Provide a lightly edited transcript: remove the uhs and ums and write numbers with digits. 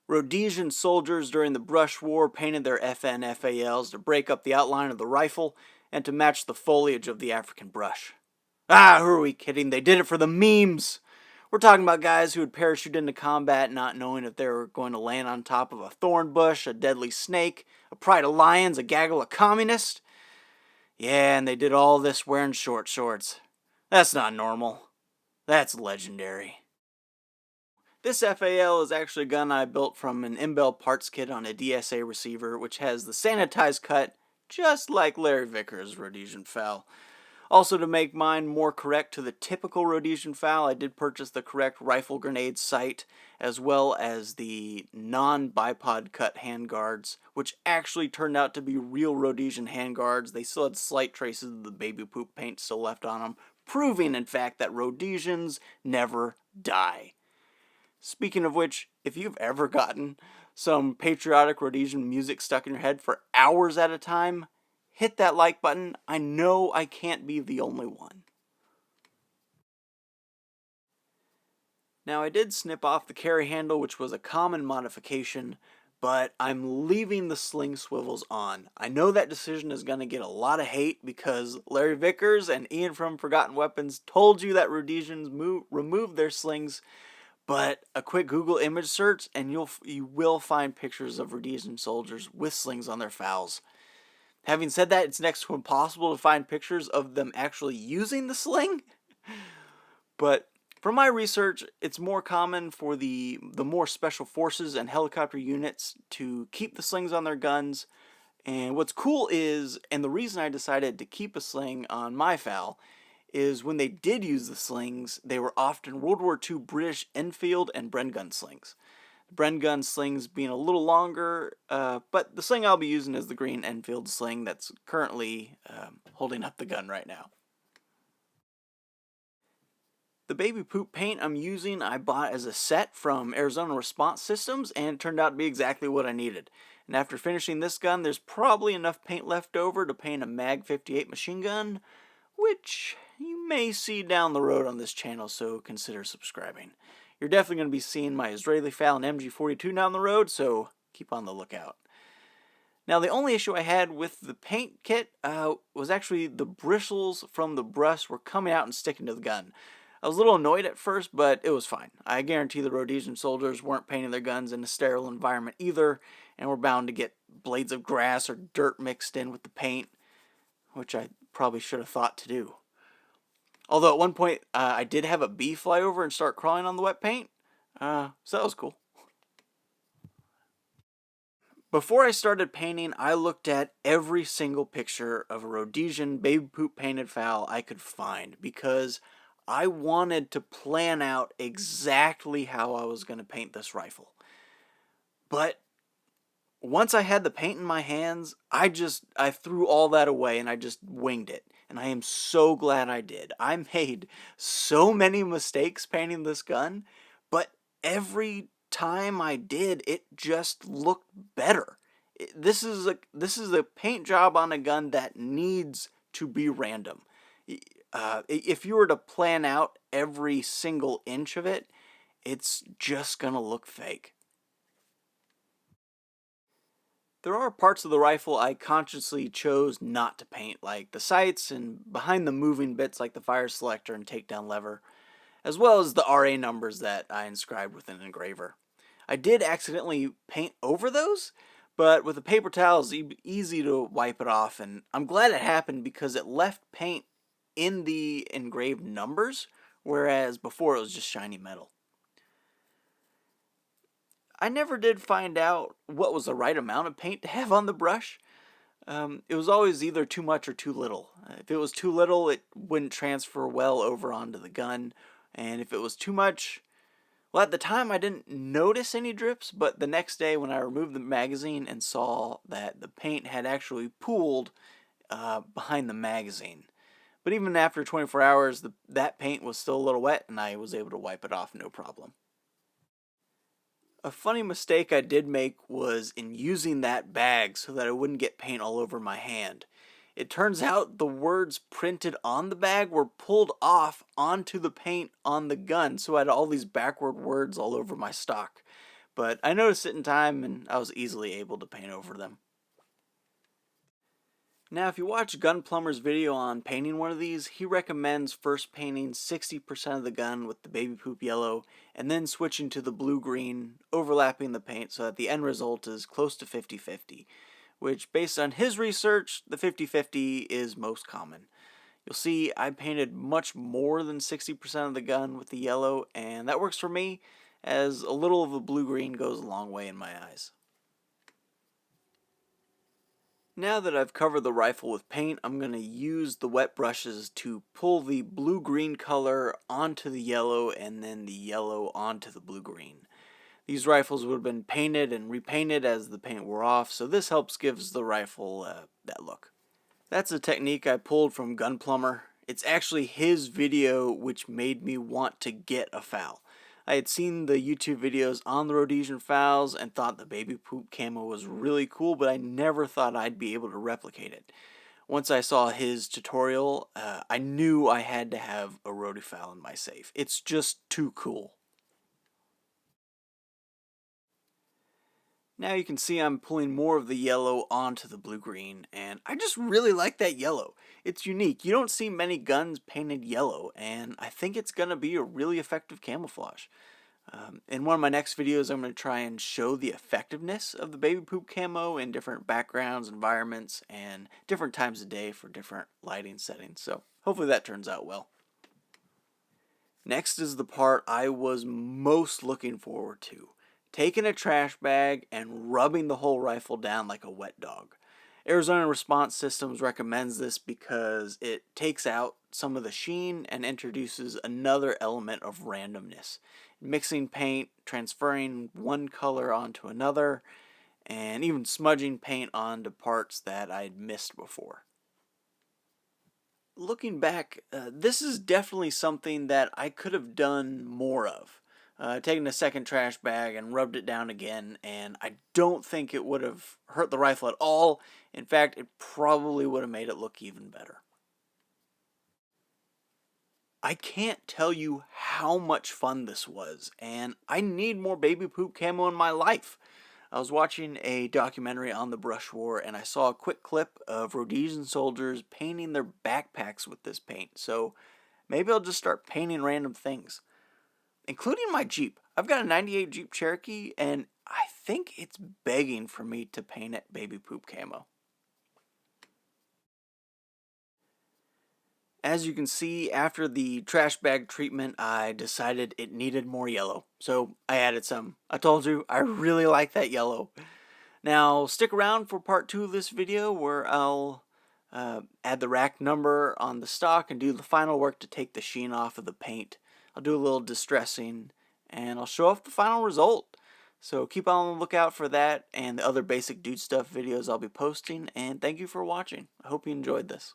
Rhodesian soldiers during the Brush War painted their FN FALs to break up the outline of the rifle and to match the foliage of the African brush. Ah, who are we kidding? They did it for the memes! We're talking about guys who would parachute into combat not knowing if they were going to land on top of a thorn bush, a deadly snake, a pride of lions, a gaggle of communists. Yeah, and they did all this wearing short shorts. That's not normal. That's legendary. This FAL is actually a gun I built from an inbuilt parts kit on a DSA receiver, which has the sanitized cut, just like Larry Vickers' Rhodesian FAL. Also, to make mine more correct to the typical Rhodesian FAL, I did purchase the correct rifle grenade sight, as well as the non-bipod cut handguards, which actually turned out to be real Rhodesian handguards. They still had slight traces of the baby poop paint still left on them, proving, in fact, that Rhodesians never die. Speaking of which, if you've ever gotten some patriotic Rhodesian music stuck in your head for hours at a time, hit that like button. I know I can't be the only one. Now, I did snip off the carry handle, which was a common modification, but I'm leaving the sling swivels on. I know that decision is going to get a lot of hate because Larry Vickers and Ian from Forgotten Weapons told you that Rhodesians removed their slings, but a quick Google image search and you will find pictures of Rhodesian soldiers with slings on their FALs. Having said that, it's next to impossible to find pictures of them actually using the sling. But from my research, it's more common for the more special forces and helicopter units to keep the slings on their guns. And what's cool is, and the reason I decided to keep a sling on my FAL, is when they did use the slings, they were often World War II British Enfield and Bren gun slings. The Bren gun slings being a little longer, but the sling I'll be using is the green Enfield sling that's currently holding up the gun right now. The baby poop paint I'm using I bought as a set from Arizona Response Systems, and it turned out to be exactly what I needed. And after finishing this gun, there's probably enough paint left over to paint a Mag 58 machine gun, which you may see down the road on this channel, so consider subscribing. You're definitely going to be seeing my Israeli FAL and MG42 down the road, so keep on the lookout. Now, the only issue I had with the paint kit was actually the bristles from the brush were coming out and sticking to the gun. I was a little annoyed at first, but it was fine. I guarantee the Rhodesian soldiers weren't painting their guns in a sterile environment either, and were bound to get blades of grass or dirt mixed in with the paint, which I probably should have thought to do. Although at one point I did have a bee fly over and start crawling on the wet paint, so that was cool. Before I started painting, I looked at every single picture of a Rhodesian baby poop painted FAL I could find because I wanted to plan out exactly how I was going to paint this rifle. But once I had the paint in my hands, I threw all that away and I just winged it. And I am so glad I did. I made so many mistakes painting this gun, but every time I did, it just looked better. This is a paint job on a gun that needs to be random. If you were to plan out every single inch of it, it's just gonna look fake. There are parts of the rifle I consciously chose not to paint, like the sights and behind the moving bits like the fire selector and takedown lever, as well as the RA numbers that I inscribed with an engraver. I did accidentally paint over those, but with a paper towel it's easy to wipe it off, and I'm glad it happened because it left paint in the engraved numbers, whereas before it was just shiny metal. I never did find out what was the right amount of paint to have on the brush. It was always either too much or too little. If it was too little, it wouldn't transfer well over onto the gun. And if it was too much, well, at the time I didn't notice any drips, but the next day when I removed the magazine and saw that the paint had actually pooled behind the magazine. But even after 24 hours, that paint was still a little wet, and I was able to wipe it off no problem. A funny mistake I did make was in using that bag so that I wouldn't get paint all over my hand. It turns out the words printed on the bag were pulled off onto the paint on the gun, so I had all these backward words all over my stock. but I noticed it in time and I was easily able to paint over them. Now, if you watch Gun Plumber's video on painting one of these, he recommends first painting 60% of the gun with the baby poop yellow, and then switching to the blue-green, overlapping the paint so that the end result is close to 50-50, which, based on his research, the 50-50 is most common. You'll see I painted much more than 60% of the gun with the yellow, and that works for me, as a little of the blue-green goes a long way in my eyes. Now that I've covered the rifle with paint, I'm going to use the wet brushes to pull the blue-green color onto the yellow and then the yellow onto the blue-green. These rifles would have been painted and repainted as the paint wore off, so this helps gives the rifle that look. That's a technique I pulled from Gun Plumber. It's actually his video which made me want to get a FAL. I had seen the YouTube videos on the Rhodesian FALs and thought the baby poop camo was really cool, but I never thought I'd be able to replicate it. Once I saw his tutorial, I knew I had to have a Rhodey FAL in my safe. It's just too cool. Now you can see I'm pulling more of the yellow onto the blue-green, and I just really like that yellow. It's unique. You don't see many guns painted yellow, and I think it's going to be a really effective camouflage. In one of my next videos, I'm going to try and show the effectiveness of the baby poop camo in different backgrounds, environments, and different times of day for different lighting settings. So hopefully that turns out well. Next is the part I was most looking forward to. Taking a trash bag and rubbing the whole rifle down like a wet dog. Arizona Response Systems recommends this because it takes out some of the sheen and introduces another element of randomness. Mixing paint, transferring one color onto another, and even smudging paint onto parts that I'd missed before. Looking back, this is definitely something that I could have done more of. Taken a second trash bag and rubbed it down again, and I don't think it would have hurt the rifle at all. In fact, it probably would have made it look even better. I can't tell you how much fun this was, and I need more baby poop camo in my life. I was watching a documentary on the brush war, and I saw a quick clip of Rhodesian soldiers painting their backpacks with this paint, so maybe I'll just start painting random things. Including my Jeep. I've got a 98 Jeep Cherokee, and I think it's begging for me to paint it baby poop camo. As you can see, after the trash bag treatment, I decided it needed more yellow, so I added some. I told you, I really like that yellow. Now, stick around for part 2 of this video where I'll add the rack number on the stock and do the final work to take the sheen off of the paint. I'll do a little distressing, and I'll show off the final result. So keep on the lookout for that and the other basic dude stuff videos I'll be posting, and thank you for watching. I hope you enjoyed this.